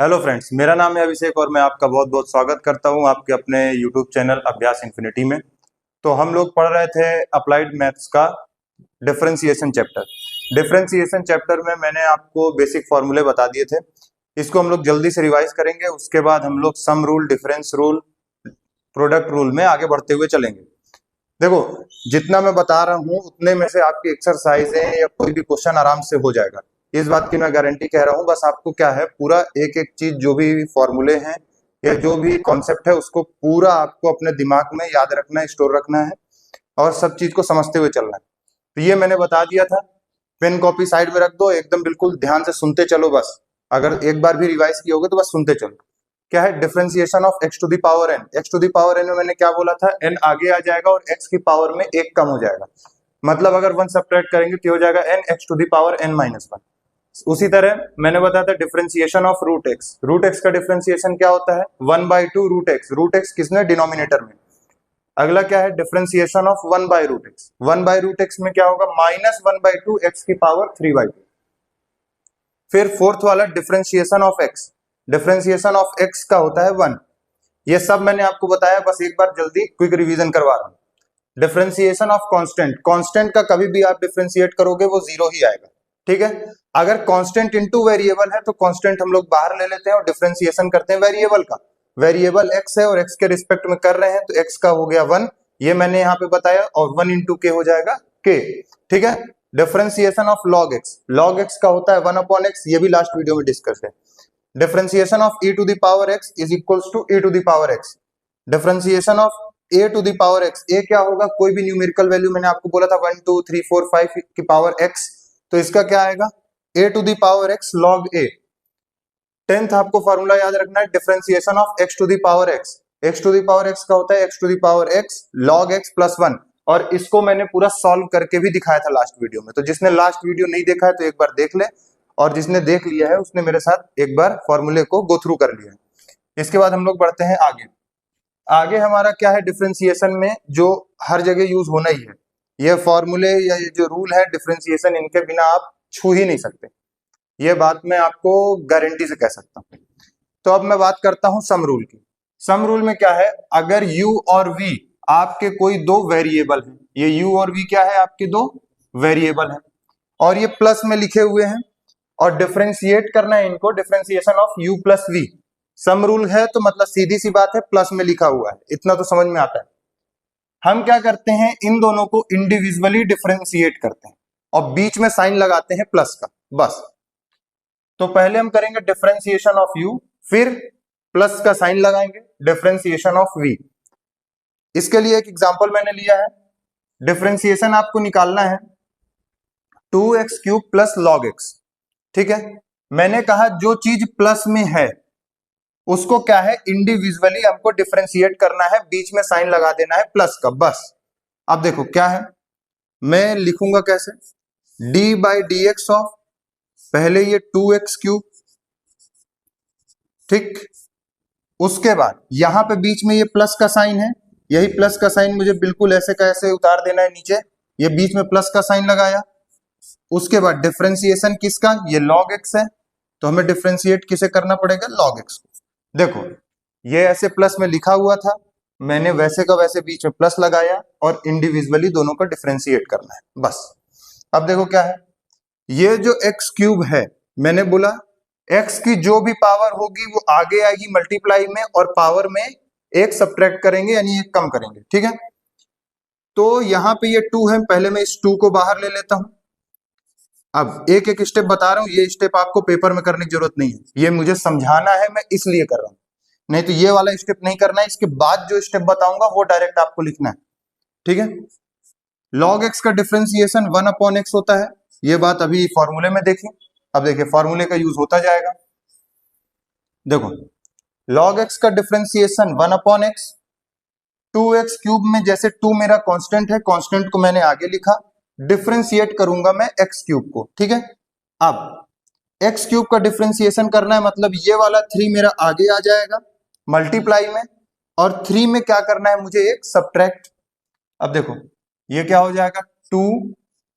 Hello friends, मेरा नाम है अभिषेक और मैं आपका बहुत बहुत स्वागत करता हूं आपके अपने यूट्यूब चैनल अभ्यास इन्फिनिटी में। तो हम लोग पढ़ रहे थे अप्लाइड मैथ्स का डिफरेंशिएशन चैप्टर। डिफरेंशिएशन चैप्टर में मैंने आपको बेसिक फॉर्मूले बता दिए थे। इसको हम लोग जल्दी से रिवाइज करेंगे, उसके बाद हम लोग sum rule, difference rule, product rule में आगे बढ़ते हुए चलेंगे। देखो, जितना मैं बता रहा हूँ उतने में से आपकी एक्सरसाइज है या कोई भी क्वेश्चन आराम से हो जाएगा, इस बात की मैं गारंटी कह रहा हूँ। बस आपको क्या है, पूरा एक एक चीज, जो भी फॉर्मूले हैं या जो भी कॉन्सेप्ट है, उसको पूरा आपको अपने दिमाग में याद रखना है, स्टोर रखना है और सब चीज को समझते हुए चलना है। तो ये मैंने बता दिया था। पेन कॉपी साइड में रख दो, एकदम बिल्कुल ध्यान से सुनते चलो। बस अगर एक बार भी रिवाइज किए होगे तो बस सुनते चलो। क्या है differentiation of x to the power n. X to the power n में मैंने क्या बोला था, एन आगे आ जाएगा और एक्स की पावर में एक कम हो जाएगा। मतलब अगर वन सब्ट्रैक्ट करेंगे तो हो जाएगा n x to the power n minus one. उसी तरह मैंने बताया था differentiation of root x. Root x का डिफरेंशिएशन क्या होता है, 1/2 रूट एक्स। रूट एक्स किसने, डिनोमिनेटर में। अगला क्या है डिफरेंशिएशन ऑफ 1/रूट एक्स। 1/रूट एक्स में क्या होगा, -1/2 एक्स की पावर 3/2। फिर फोर्थ वाला differentiation of x. Differentiation of x का होता है 1। ये सब मैंने आपको बताया, बस एक बार जल्दी क्विक रिवीजन करवा रहा हूं। Differentiation of constant. कांस्टेंट का कभी भी आप डिफरेंशिएट करोगे वो जीरो ही आएगा, ठीक है। अगर कांस्टेंट इनटू वेरिएबल है तो कांस्टेंट हम लोग बाहर ले लेते हैं और डिफरेंशिएशन करते हैं वेरिएबल का। वेरिएबल एक्स है और एक्स के रिस्पेक्ट में कर रहे हैं तो एक्स का हो गया 1, ये मैंने यहाँ पे बताया, और 1 इंटू के हो जाएगा के, ठीक है। Differentiation of log x. Log x का होता है 1/x, ये भी लास्ट वीडियो में डिस्कस है। Differentiation of e to the power x is equals to e to the power x। Differentiation of a to the power x, a क्या होगा, कोई भी न्यूमेरिकल वैल्यू, मैंने आपको बोला था 1 2 3 4 5 की पावर x, तो इसका क्या आएगा a to the power x log a। 10th आपको फॉर्मूला याद रखना है, differentiation of x to the power x। x to the power x का होता है x to the power x log x plus 1। और इसको मैंने पूरा सॉल्व करके भी दिखाया था लास्ट वीडियो में, तो जिसने लास्ट वीडियो नहीं देखा है तो एक बार देख ले, और जिसने देख लिया है उसने मेरे साथ एक बार फॉर्मूले को गो थ्रू कर लिया है। इसके बाद हम लोग बढ़ते हैं आगे। आगे हमारा क्या है, डिफरेंशिएशन में जो हर जगह यूज होना ही है, ये फॉर्मूले या ये जो रूल है डिफरेंशिएशन, इनके बिना आप छू ही नहीं सकते, ये बात मैं आपको गारंटी से कह सकता हूं। तो अब मैं बात करता हूं सम रूल की। सम रूल में क्या है, अगर u और v आपके कोई दो वेरिएबल हैं, ये u और v क्या है, आपके दो वेरिएबल हैं, और ये प्लस में लिखे हुए हैं, और डिफरेंशिएट करना है इनको, differentiation of u plus v। Sum rule है तो मतलब सीधी सी बात है, प्लस में लिखा हुआ है, इतना तो समझ में आता है। हम क्या करते हैं, इन दोनों को इंडिविजुअली डिफरेंशिएट करते हैं और बीच में साइन लगाते हैं प्लस का, बस। तो पहले हम करेंगे डिफरेंशिएशन ऑफ u, फिर प्लस का साइन लगाएंगे, डिफरेंशिएशन ऑफ v। इसके लिए एक एग्जांपल मैंने लिया है। डिफरेंशिएशन आपको निकालना है 2x³ प्लस log x, ठीक है। मैंने कहा जो चीज प्लस में है उसको क्या है, इंडिविजुअली हमको डिफरेंशिएट करना है, बीच में साइन लगा देना है प्लस का, बस। अब देखो क्या है, मैं लिखूंगा कैसे, d/dx ऑफ, पहले ये 2x³, ठीक। उसके बाद यहां पे बीच में ये प्लस का साइन है, यही प्लस का साइन मुझे बिल्कुल ऐसे का ऐसे उतार देना है नीचे, ये बीच में प्लस का साइन लगाया। उसके बाद डिफरेंशिएशन किसका, ये log x है, तो हमें डिफरेंशिएट किसे करना पड़ेगा, log x को। देखो ये ऐसे प्लस में लिखा हुआ था, मैंने वैसे का वैसे बीच में प्लस लगाया और इंडिविजुअली दोनों का डिफरेंशिएट करना है, बस। अब देखो क्या है, ये जो x³ है, मैंने बोला x की जो भी पावर होगी वो आगे आएगी मल्टीप्लाई में, और पावर में एक सब्ट्रैक्ट करेंगे यानी एक कम करेंगे, ठीक है। तो यहां पे ये 2 है, पहले मैं इस 2 को बाहर ले लेता हूं। अब एक एक स्टेप बता रहा हूं, ये स्टेप आपको पेपर में करने की जरूरत नहीं है, ये मुझे समझाना है, मैं इसलिए कर रहा हूं, नहीं तो ये वाला स्टेप नहीं करना है। इसके बाद जो स्टेप बताऊंगा वो डायरेक्ट आपको लिखना है, ठीक है। log x का डिफरेंशिएशन 1/x होता है, ये बात अभी फॉर्मूले में देखिए। अब देखिए फॉर्मूले का यूज होता जाएगा। देखो log x का डिफरेंशिएशन 1/x, 2x³ में जैसे 2 मेरा कांस्टेंट है, कांस्टेंट को मैंने आगे लिखा, डिफरेंशिएट करूंगा मैं x³ को, ठीक है। अब x³ का डिफरेंशिएशन करना है, मतलब ये वाला 3 मेरा आगे आ जाएगा मल्टीप्लाई में, और 3 में क्या करना है मुझे, एक सब्ट्रैक्ट। अब देखो ये क्या हो जाएगा, 2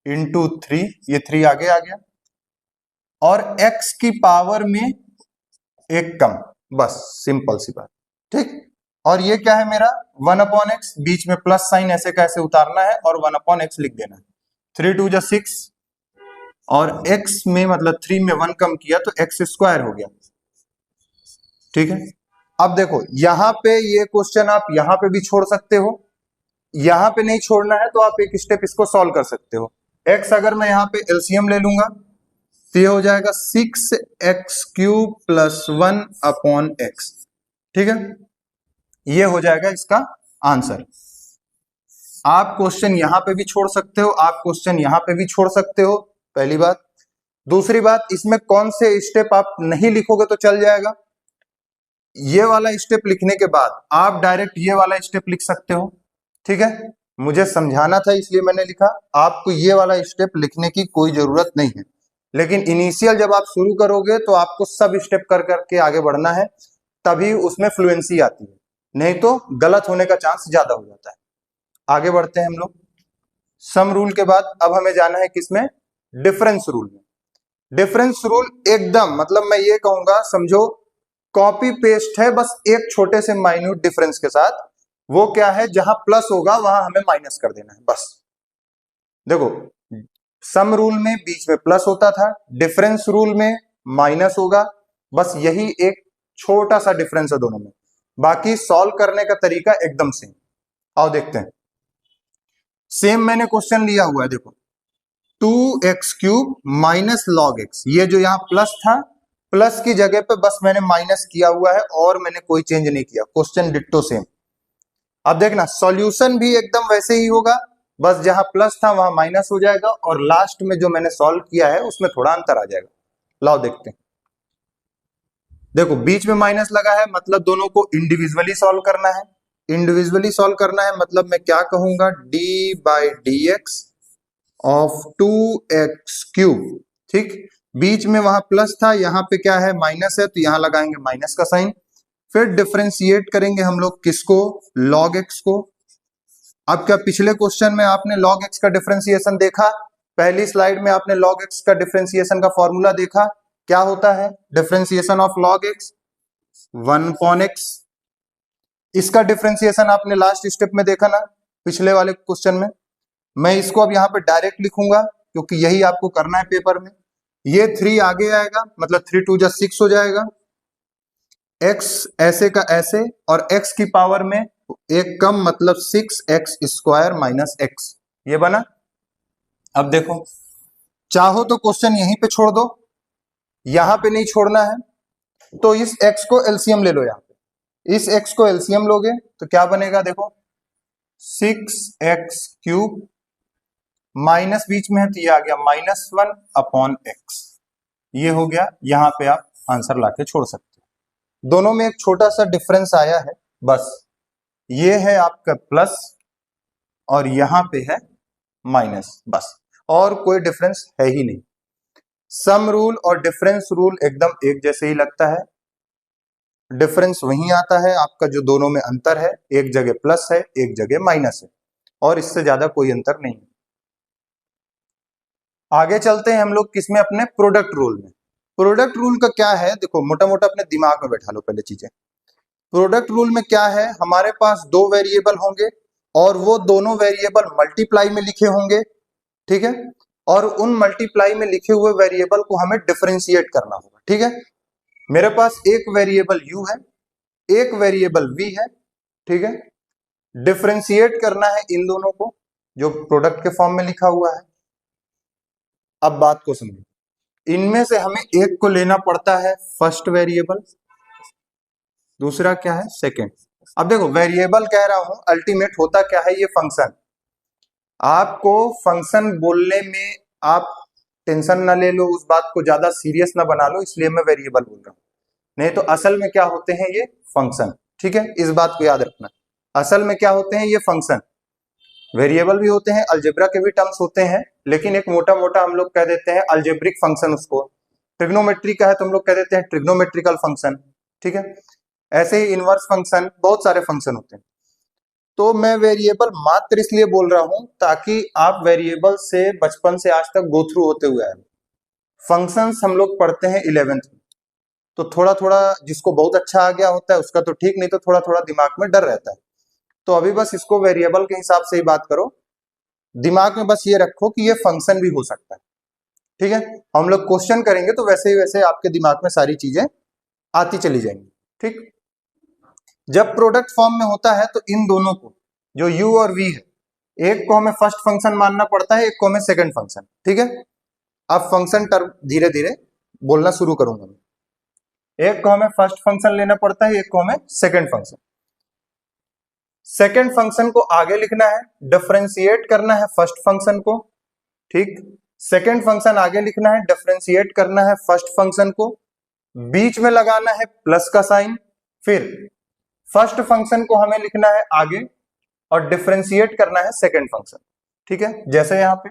इंटू 3, ये 3 आगे आ गया, और x की पावर में एक कम, बस सिंपल सी बात, ठीक। और ये क्या है मेरा 1/x, बीच में प्लस साइन ऐसे कैसे उतारना है और 1/x लिख देना है। 3 2 जा 6 और x में मतलब 3 में 1 कम किया तो x² हो गया, ठीक है। अब देखो यहां पे ये क्वेश्चन आप यहां पे भी छोड़ सकते हो, यहां पे नहीं छोड़ना है तो आप एक स्टेप इसको सॉल्व कर सकते हो। x अगर मैं यहां पे एलसीएम ले लूंगा तो ये हो जाएगा 6x³ + 1/x, ठीक है। ये हो जाएगा इसका आंसर। आप क्वेश्चन यहां पे भी छोड़ सकते हो, आप क्वेश्चन यहां पे भी छोड़ सकते हो, पहली बात। दूसरी बात, इसमें कौन से स्टेप आप नहीं लिखोगे तो चल जाएगा, ये वाला स्टेप लिखने के बाद आप डायरेक्ट ये वाला स्टेप लिख सकते हो, ठीक है। मुझे समझाना था इसलिए मैंने लिखा, आपको ये वाला स्टेप लिखने की कोई जरूरत नहीं है, लेकिन इनिशियल जब आप शुरू करोगे तो आपको सब स्टेप कर करके आगे बढ़ना है, तभी उसमें फ्लुएंसी आती है, नहीं तो गलत होने का चांस ज्यादा हो जाता है। आगे बढ़ते हैं हम लोग। सम रूल के बाद अब हमें जाना है किसमें, डिफरेंस रूल में। डिफरेंस रूल एकदम मतलब मैं ये कहूंगा समझो कॉपी पेस्ट है, बस एक छोटे से माइन्यूट डिफरेंस के साथ। वो क्या है, जहां प्लस होगा वहां हमें माइनस कर देना है, बस। देखो सम रूल में बीच में प्लस होता था, डिफरेंस रूल में माइनस होगा, बस यही एक छोटा सा डिफरेंस है दोनों में, बाकी सॉल्व करने का तरीका एकदम सेम। आओ देखते हैं। सेम मैंने क्वेश्चन लिया हुआ है, देखो 2x³ - log x, ये जो यहाँ प्लस था, प्लस की जगह पे बस मैंने माइनस किया हुआ है और मैंने कोई चेंज नहीं किया, क्वेश्चन डिट्टो सेम। अब देखना सॉल्यूशन भी एकदम वैसे ही होगा, बस जहां प्लस था वहां माइनस हो जाएगा और लास्ट में जो मैंने सॉल्व किया है उसमें थोड़ा अंतर आ जाएगा। लाओ देखते हैं। देखो बीच में माइनस लगा है मतलब दोनों को इंडिविजुअली सॉल्व करना है। इंडिविजुअली सॉल्व करना है मतलब मैं क्या कहूंगा, d/dx ऑफ 2x³, ठीक। बीच में वहां प्लस था, यहाँ पे क्या है माइनस है, तो यहां लगाएंगे माइनस का साइन। फिर डिफरेंशिएट करेंगे हम लोग किसको, log x को। अब क्या पिछले क्वेश्चन में आपने log x का डिफरेंशिएशन देखा, पहली स्लाइड में आपने log x का डिफरेंशिएशन का फॉर्मूला देखा, क्या होता है differentiation of log x 1/x। इसका डिफरेंशिएशन आपने लास्ट स्टेप में देखा ना, पिछले वाले क्वेश्चन में। मैं इसको अब यहाँ पे डायरेक्ट लिखूंगा क्योंकि यही आपको करना है पेपर में। ये 3 आगे आएगा मतलब 3 2 जा 6 हो जाएगा, x ऐसे का ऐसे और x की पावर में एक कम मतलब 6x² - x, ये बना। अब देखो चाहो तो क्वेश्चन यहीं पे छोड़ दो, यहां पे नहीं छोड़ना है, तो इस x को एलसीएम ले लो। यहाँ पे इस x को एलसीएम लोगे तो क्या बनेगा, देखो 6x³ माइनस बीच में है तो ये आ गया -1/x, ये हो गया। यहां पे आप आंसर लाके छोड़ सकते हो। दोनों में एक छोटा सा डिफरेंस आया है, बस ये है आपका प्लस और यहां पे है माइनस, बस और कोई डिफरेंस है ही नहीं। सम रूल और डिफरेंस रूल एकदम एक जैसे ही लगता है, डिफरेंस वही आता है आपका जो दोनों में अंतर है, एक जगह प्लस है एक जगह माइनस है, और इससे ज्यादा कोई अंतर नहीं। आगे चलते हैं हम लोग किसमें, अपने प्रोडक्ट रूल में। प्रोडक्ट रूल का क्या है, देखो मोटा मोटा अपने दिमाग में बैठा लो पहले चीजें। प्रोडक्ट रूल में क्या है, हमारे पास दो वेरिएबल होंगे और वो दोनों वेरिएबल मल्टीप्लाई में लिखे होंगे, ठीक है। और उन मल्टीप्लाई में लिखे हुए वेरिएबल को हमें डिफरेंशिएट करना होगा, ठीक है। मेरे पास एक वेरिएबल u है, एक वेरिएबल v है, ठीक है। डिफरेंशिएट करना है इन दोनों को जो प्रोडक्ट के फॉर्म में लिखा हुआ है। अब बात को समझो, इनमें से हमें एक को लेना पड़ता है फर्स्ट वेरिएबल, दूसरा क्या है सेकंड। अब देखो वेरिएबल कह रहा हूं, अल्टीमेट होता क्या है ये फंक्शन। आपको फंक्शन बोलने में आप टेंशन ना ले लो, उस बात को ज्यादा सीरियस ना बना लो, इसलिए मैं वेरिएबल बोल रहा हूं, नहीं तो असल में क्या होते हैं ये फंक्शन, ठीक है। इस बात को याद रखना, असल में क्या होते हैं ये फंक्शन। वेरिएबल भी होते हैं, अलजेब्रा के भी टर्म्स होते हैं, लेकिन एक मोटा मोटा हम लोग कह देते हैं अलजेब्रिक फंक्शन उसको। ट्रिग्नोमेट्री का है तो हम लोग कह देते हैं ट्रिग्नोमेट्रिकल फंक्शन, ठीक है। ऐसे ही इनवर्स फंक्शन, बहुत सारे फंक्शन होते हैं। तो मैं वेरिएबल मात्र इसलिए बोल रहा हूं ताकि आप वेरिएबल से बचपन से आज तक गो थ्रू होते हुए आए। फंक्शंस हम लोग पढ़ते हैं 11th में, तो थोड़ा थोड़ा जिसको बहुत अच्छा आ गया होता है उसका तो ठीक, नहीं तो थोड़ा थोड़ा दिमाग में डर रहता है। तो अभी बस इसको वेरिएबल के हिसाब से ही बात करो, दिमाग में बस ये रखो कि ये फंक्शन भी हो सकता है। ठीक है, हम लोग क्वेश्चन करेंगे तो वैसे ही वैसे आपके दिमाग में सारी चीजें आती चली जाएंगी। ठीक, जब प्रोडक्ट फॉर्म में होता है तो इन दोनों को, जो u और v है, एक को हमें फर्स्ट फंक्शन मानना पड़ता है, एक को हमें सेकंड फंक्शन। ठीक है, अब फंक्शन टर्म धीरे धीरे बोलना शुरू करूंगा मैं। एक को हमें फर्स्ट फंक्शन लेना पड़ता है, एक को हमें सेकंड फंक्शन। सेकंड फंक्शन को आगे लिखना है, डिफरेंशिएट करना है फर्स्ट फंक्शन को। ठीक, सेकंड फंक्शन आगे लिखना है, डिफरेंशिएट करना है फर्स्ट फंक्शन को, बीच में लगाना है प्लस का साइन, फिर फर्स्ट फंक्शन को हमें लिखना है आगे और डिफरेंशिएट करना है सेकंड फंक्शन। ठीक है, जैसे यहां पे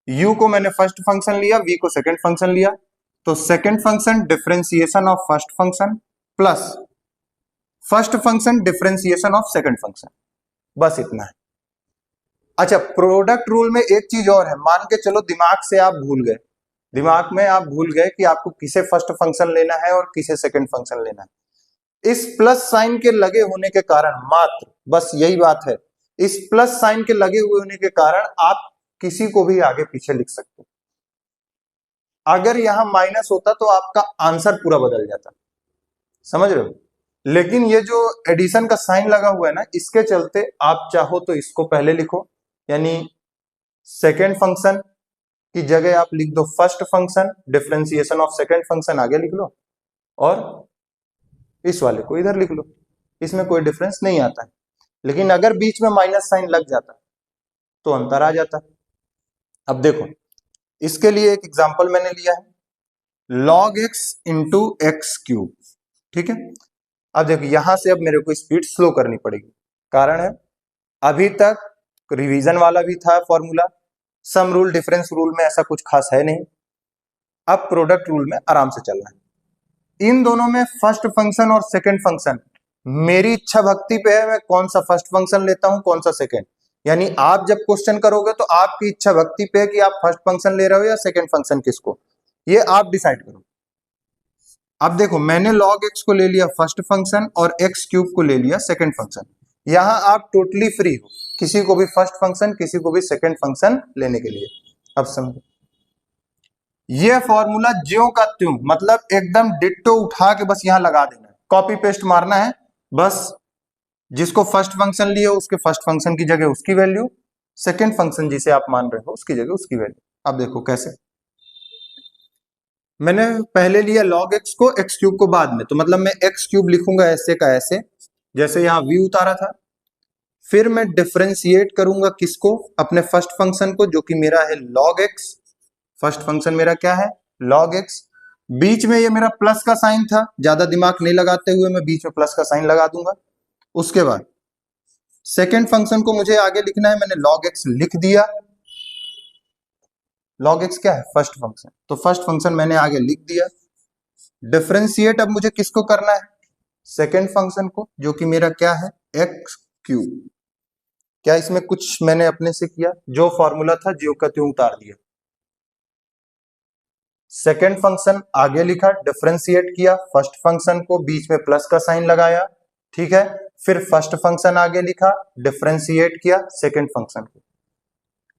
u को मैंने फर्स्ट फंक्शन लिया, v को सेकंड फंक्शन लिया, तो second function differentiation of first function plus first function differentiation of second function, बस इतना है। अच्छा, प्रोडक्ट रूल में एक चीज और है, मान के चलो दिमाग से आप भूल गए, दिमाग में आप भूल गए कि आपको किसे फर्स्ट फंक्शन लेना है और किसे सेकंड फंक्शन लेना है। इस प्लस साइन के लगे होने के कारण, मात्र बस यही बात है, इस प्लस साइन के लगे हुए होने के कारण आप किसी को भी आगे पीछे लिख सकते हो। अगर यहां माइनस होता तो आपका आंसर पूरा बदल जाता, समझ रहे हो। लेकिन ये जो एडिशन का साइन लगा हुआ है ना, इसके चलते आप चाहो तो इसको पहले लिखो, यानी सेकेंड फंक्शन की जगह आप लिख दो first function, differentiation of second function आगे लिख लो, और इस वाले को इधर लिख लो, इसमें कोई डिफरेंस नहीं आता है। लेकिन अगर बीच में माइनस साइन लग जाता तो अंतर आ जाता। अब देखो, इसके लिए एक एग्जांपल मैंने लिया है, log x into x cube. ठीक है, अब देखो यहां से अब मेरे को स्पीड स्लो करनी पड़ेगी, कारण है अभी तक रिवीजन वाला भी था formula, sum rule difference rule में ऐसा कुछ खास है नहीं, अब प्रोडक्ट रूल में आराम से चलना है। इन दोनों में फर्स्ट फंक्शन और सेकंड फंक्शन मेरी इच्छा भक्ति पे है, मैं कौन सा फर्स्ट फंक्शन लेता हूं कौन सा सेकंड। यानी आप जब क्वेश्चन करोगे तो आपकी इच्छा भक्ति पे है कि आप फर्स्ट फंक्शन ले रहे हो या सेकंड फंक्शन किसको, ये आप डिसाइड करो। अब देखो, मैंने log x को ले लिया फर्स्ट फंक्शन और x क्यूब को ले लिया सेकंड फंक्शन। यहां आप टोटली फ्री हो, किसी को भी फर्स्ट फंक्शन किसी को भी सेकंड फंक्शन लेने के लिए। अब समझो, ये फॉर्मूला ज्यों का त्यों, मतलब एकदम डिट्टो उठा के बस यहां लगा देना है, कॉपी पेस्ट मारना है बस। जिसको फर्स्ट फंक्शन लिए उसके फर्स्ट फंक्शन की जगह उसकी वैल्यू, सेकंड फंक्शन जिसे आप मान रहे हो उसकी जगह उसकी वैल्यू। अब देखो कैसे, मैंने पहले लिया log x को, x क्यूब को बाद में, तो मतलब मैं x क्यूब लिखूंगा ऐसे का ऐसे, जैसे यहां v उतारा था। फिर मैं डिफरेंशिएट करूंगा किसको, अपने फर्स्ट फंक्शन को, जो कि मेरा है log x। फर्स्ट फंक्शन मेरा क्या है, log x। बीच में ये मेरा प्लस का साइन था, ज्यादा दिमाग नहीं लगाते हुए मैं बीच में प्लस का साइन लगा दूंगा। उसके बाद सेकेंड फंक्शन को मुझे आगे लिखना है, मैंने log x लिख दिया। log x क्या है, फर्स्ट फंक्शन, तो फर्स्ट फंक्शन मैंने आगे लिख दिया। डिफरेंशिएट अब मुझे किसको करना है, सेकेंड फंक्शन को, जो कि मेरा क्या है, एक्स क्यूब। क्या इसमें कुछ मैंने अपने से किया, जो फॉर्मूला था ज्यों का त्यों उतार दिया। सेकेंड फंक्शन आगे लिखा, डिफरेंशिएट किया फर्स्ट फंक्शन को, बीच में प्लस का साइन लगाया। ठीक है, फिर फर्स्ट फंक्शन आगे लिखा, डिफरेंशिएट किया सेकेंड फंक्शन को।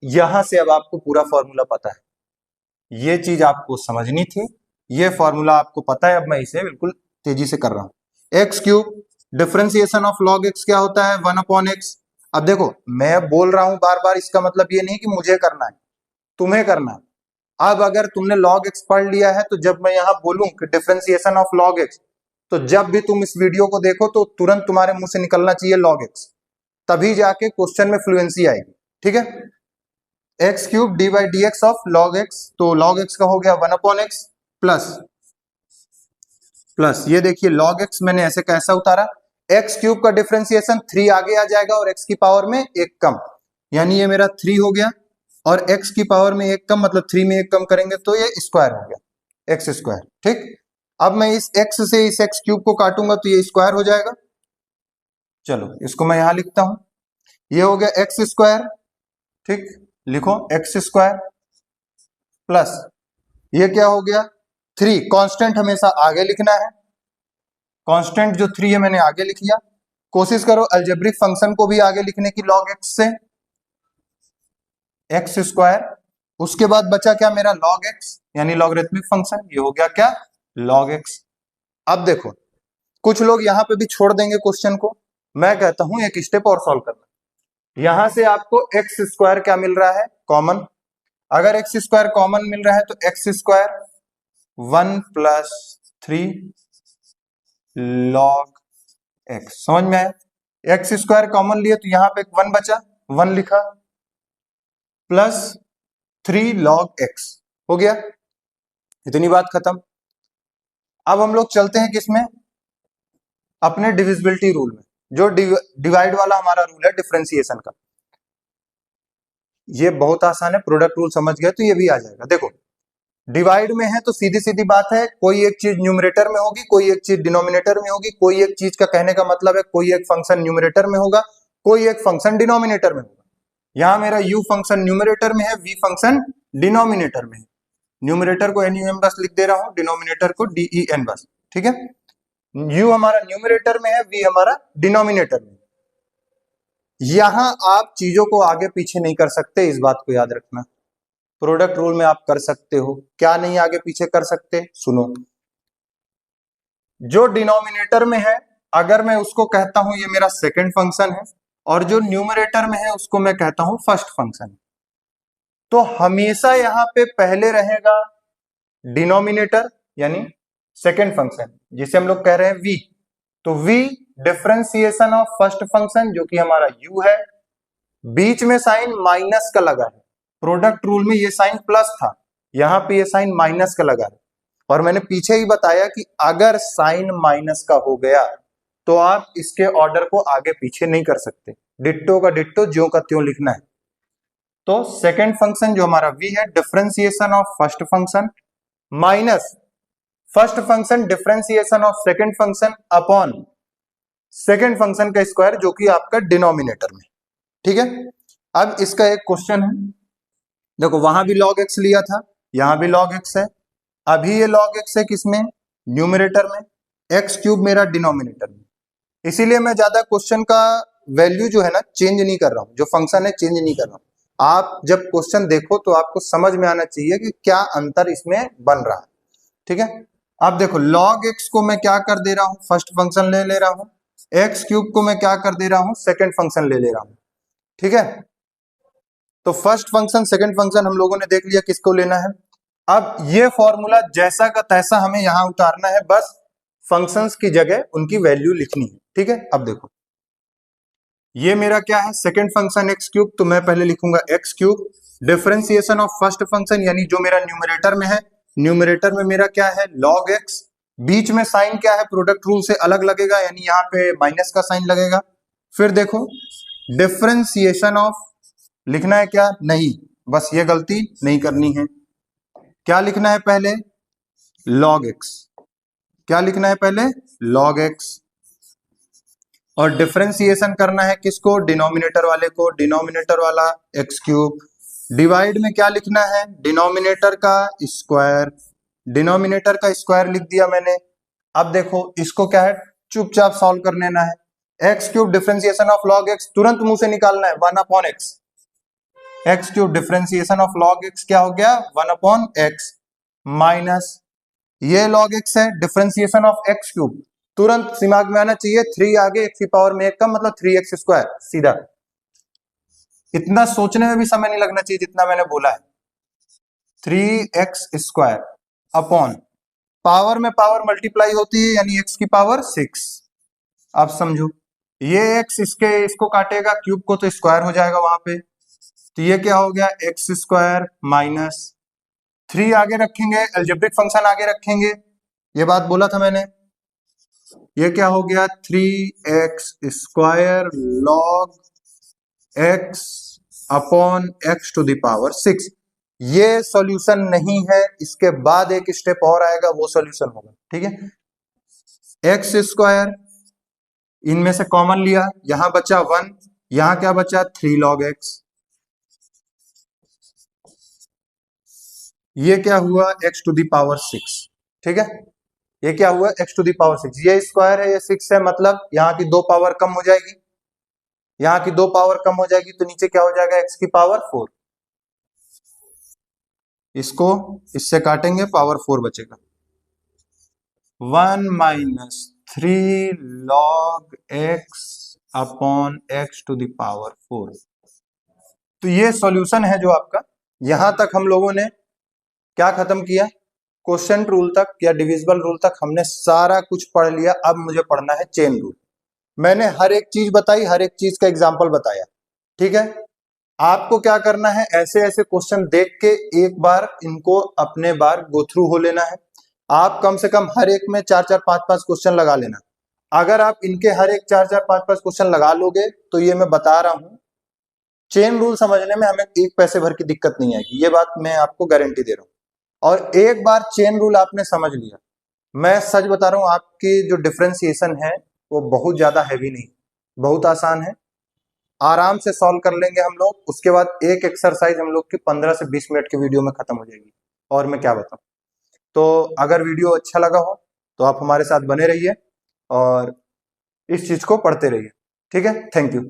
यहां से अब आपको पूरा फॉर्मूला पता है, ये चीज आपको समझनी थी, ये फॉर्मूला आपको पता है। अब मैं इसे बिल्कुल तेजी से कर रहा हूं। X cube differentiation of log x क्या होता है, 1/x। अब देखो मैं बोल रहा हूं बार बार, इसका मतलब ये नहीं कि मुझे करना है, तुम्हें करना है। अब अगर तुमने log x पढ़ लिया है तो जब मैं यहां बोलूं कि डिफरेंशिएशन ऑफ log x, तो जब भी तुम इस वीडियो को देखो तो तुरंत तुम्हारे मुंह से निकलना चाहिए log x, तभी जाके क्वेश्चन में फ्लुएंसी आएगी। ठीक है, x cube D by D x of log x, तो log x का हो गया 1/x प्लस ये देखिए log x मैंने ऐसे कैसा उतारा, एक्स क्यूब का डिफरेंशिएशन 3 आगे आ जाएगा और x की पावर में 1 कम, यानी ये मेरा 3 हो गया, और x की पावर में 1 कम मतलब 3 में 1 कम करेंगे तो ये स्क्वायर हो गया, एक्स स्क्वायर। ठीक, अब मैं इस x से इस एक्स क्यूब को काटूंगा तो ये स्क्वायर हो जाएगा। चलो इसको मैं यहां लिखता हूं, ये हो गया एक्स स्क्वायर। ठीक, लिखो एक्स स्क्वायर प्लस ये क्या हो गया 3, कांस्टेंट हमेशा आगे लिखना है, कांस्टेंट जो 3 है मैंने आगे लिख लिया। कोशिश करो अलजेब्रिक फंक्शन को भी आगे लिखने की log x से, एक्स स्क्वायर, उसके बाद बचा क्या मेरा log x यानी लॉगरिथमिक फंक्शन, ये हो गया क्या log x। अब देखो कुछ लोग यहां पे भी छोड़ देंगे क्वेश्चन को, मैं कहता हूं एक स्टेप और सॉल्व करना। यहां से आपको एक्स स्क्वायर क्या मिल रहा है कॉमन, अगर एक्स स्क्वायर कॉमन मिल रहा है तो x square 1 plus 3 log x, समझ में आया। एक्स स्क्वायर कॉमन लिए तो यहां पे 1 बचा, 1 लिखा, प्लस 3 log x, हो गया, इतनी बात खत्म। अब हम लोग चलते हैं किसमें, अपने डिविजिबिलिटी रूल में, जो डिवाइड वाला हमारा रूल है डिफरेंशिएशन का। ये बहुत आसान है, प्रोडक्ट रूल समझ गए तो ये भी आ जाएगा। देखो डिवाइड में है तो सीधी सीधी बात है, कोई एक चीज न्यूमरेटर में होगी, कोई एक चीज डिनोमिनेटर में होगी, कोई एक चीज का कहने का मतलब है कोई एक फंक्शन न्यूमरेटर में होगा, कोई एक फंक्शन डिनोमिनेटर में होगा। यहां मेरा u फंक्शन न्यूमरेटर में है, v फंक्शन डिनोमिनेटर में है। न्यूमरेटर को NUM बस लिख दे रहा हूं, डिनोमिनेटर को DEN बस, ठीक है। u हमारा न्यूमरेटर में है, v हमारा डिनोमिनेटर में। यहां आप चीजों को आगे पीछे नहीं कर सकते, इस बात को याद रखना। प्रोडक्ट रूल में आप कर सकते हो, क्या नहीं आगे पीछे कर सकते, सुनो। जो डिनोमिनेटर में है अगर मैं उसको कहता हूं ये मेरा सेकंड फंक्शन है, और जो न्यूमरेटर में है उसको मैं कहता हूं फर्स्ट फंक्शन, तो हमेशा यहां पे पहले रहेगा डिनोमिनेटर यानी सेकंड फंक्शन, जिसे हम लोग कह रहे हैं v। तो v differentiation of first function जो कि हमारा u है, बीच में साइन माइनस का लगा है, प्रोडक्ट रूल में ये साइन प्लस था, यहां पे ये साइन माइनस का लगा है। और मैंने पीछे ही बताया कि अगर साइन माइनस का हो गया तो आप इसके ऑर्डर को आगे पीछे नहीं कर सकते, डिट्टो का डिट्टो ज्यों का त्यों लिखना है। तो सेकंड फंक्शन जो हमारा v है, differentiation of first function minus first function differentiation of second function upon second function का स्क्वायर जो कि आपका डिनोमिनेटर में, ठीक है। अब इसका एक क्वेश्चन है, देखो वहां भी log x लिया था, यहां भी log x है, अभी ये log x है किसमें, न्यूमरेटर में, x क्यूब मेरा डिनोमिनेटर में। इसीलिए मैं ज्यादा क्वेश्चन का वैल्यू जो है ना चेंज नहीं कर रहा हूं, जो फंक्शन है चेंज नहीं कर रहा हूं। आप जब क्वेश्चन देखो तो आपको समझ में आना चाहिए कि क्या अंतर इसमें बन रहा है, ठीक है। अब देखो log x को मैं क्या कर दे रहा हूं, फर्स्ट फंक्शन ले रहा हूं, x क्यूब को मैं क्या कर दे रहा हूं, सेकंड फंक्शन ले रहा हूं, ठीक है। तो फर्स्ट फंक्शन सेकंड फंक्शन हम लोगों ने देख लिया किसको लेना है। अब ये फॉर्मूला जैसा का तैसा हमें यहां उतारना है, बस फंक्शंस की जगह उनकी वैल्यू लिखनी है, ठीक है। अब देखो ये मेरा क्या है, सेकंड फंक्शन एक्स क्यूब, तो मैं पहले लिखूंगा x cube differentiation of first function यानी जो मेरा न्यूमरेटर में है, न्यूमरेटर में मेरा क्या है log x, बीच में साइन क्या है प्रोडक्ट रूल से अलग लगेगा यानी यहाँ पे माइनस का साइन लगेगा। फिर देखो डिफरेंशिएशन ऑफ लिखना है क्या, नहीं, बस ये गलती नहीं करनी है। क्या लिखना है पहले, log x, क्या लिखना है पहले log x, और डिफरेंशिएशन करना है किसको, डिनोमिनेटर वाले को, डिनोमिनेटर वाला एक्स क्यूब। डिवाइड में क्या लिखना है, डिनोमिनेटर का स्क्वायर, डिनोमिनेटर का स्क्वायर लिख दिया मैंने। अब देखो इसको क्या है, चुपचाप सॉल्व कर लेना है। X cube differentiation of log x तुरंत मुंह से निकालना है, 1 upon x. X cube differentiation of log x क्या हो गया, 1 अपॉन एक्स, माइनस ये log x है डिफरेंशिएशन ऑफ एक्स क्यूब, तुरंत दिमाग में आना चाहिए 3 आगे x की पावर में 1 का मतलब 3x स्क्वायर, सीधा। इतना सोचने में भी समय नहीं लगना चाहिए जितना मैंने बोला है, 3x स्क्वायर अपॉन पावर में पावर मल्टीप्लाई होती है यानी x की पावर 6। अब समझो ये x इसको काटेगा क्यूब को तो स्क्वायर हो जाएगा वहां पे, तो ये क्या हो गया x स्क्वायर माइनस 3 आगे रखेंगे, अलजेब्रिक फंक्शन आगे रखेंगे, ये बात बोला था मैंने। ये क्या हो गया 3x square log x upon x to the power 6। ये सॉल्यूशन नहीं है, इसके बाद एक स्टेप और आएगा वो सॉल्यूशन होगा, ठीक है। x स्क्वायर इनमें से कॉमन लिया, यहां बचा 1, यहां क्या बचा 3 log x, ये क्या हुआ x टू द पावर 6, ठीक है। ये क्या हुआ, x टू द पावर 6, ये स्क्वायर है, ये 6 है, मतलब यहाँ की 2 पावर कम हो जाएगी, यहाँ की 2 पावर कम हो जाएगी, तो नीचे क्या हो जाएगा, x की पावर 4। इसको इससे काटेंगे, पावर 4 बचेगा। 1 minus 3 log x upon x to the power 4। तो ये सॉल्यूशन है जो आपका। यहां तक हम लोगों ने क्या खत्म किया, क्वोशिएंट रूल तक या डिविजिबल रूल तक हमने सारा कुछ पढ़ लिया। अब मुझे पढ़ना है चेन रूल। मैंने हर एक चीज बताई, हर एक चीज का एग्जाम्पल बताया, ठीक है। आपको क्या करना है, ऐसे ऐसे क्वेश्चन देख के एक बार इनको अपने बार गो थ्रू हो लेना है। आप कम से कम हर एक में 4 4 5 5 क्वेश्चन लगा लेना। अगर आप इनके हर एक 4 4 5 5 क्वेश्चन लगा लोगे तो ये मैं बता रहा हूं, चेन रूल समझने में हमें 1 पैसे भर की दिक्कत नहीं आएगी, ये बात मैं आपको गारंटी दे रहा हूं। और एक बार चेन रूल आपने समझ लिया, मैं सच बता रहा हूं, आपकी जो डिफरेंशिएशन है वो बहुत ज्यादा हैवी नहीं, बहुत आसान है, आराम से सॉल्व कर लेंगे हम लोग। उसके बाद एक एक्सरसाइज हम लोग की 15 से 20 मिनट के वीडियो में खत्म हो जाएगी। और मैं क्या बताऊं। तो अगर वीडियो अच्छा लगा हो तो आप हमारे साथ बने रहिए और इस चीज को पढ़ते रहिए, ठीक है। Thank you.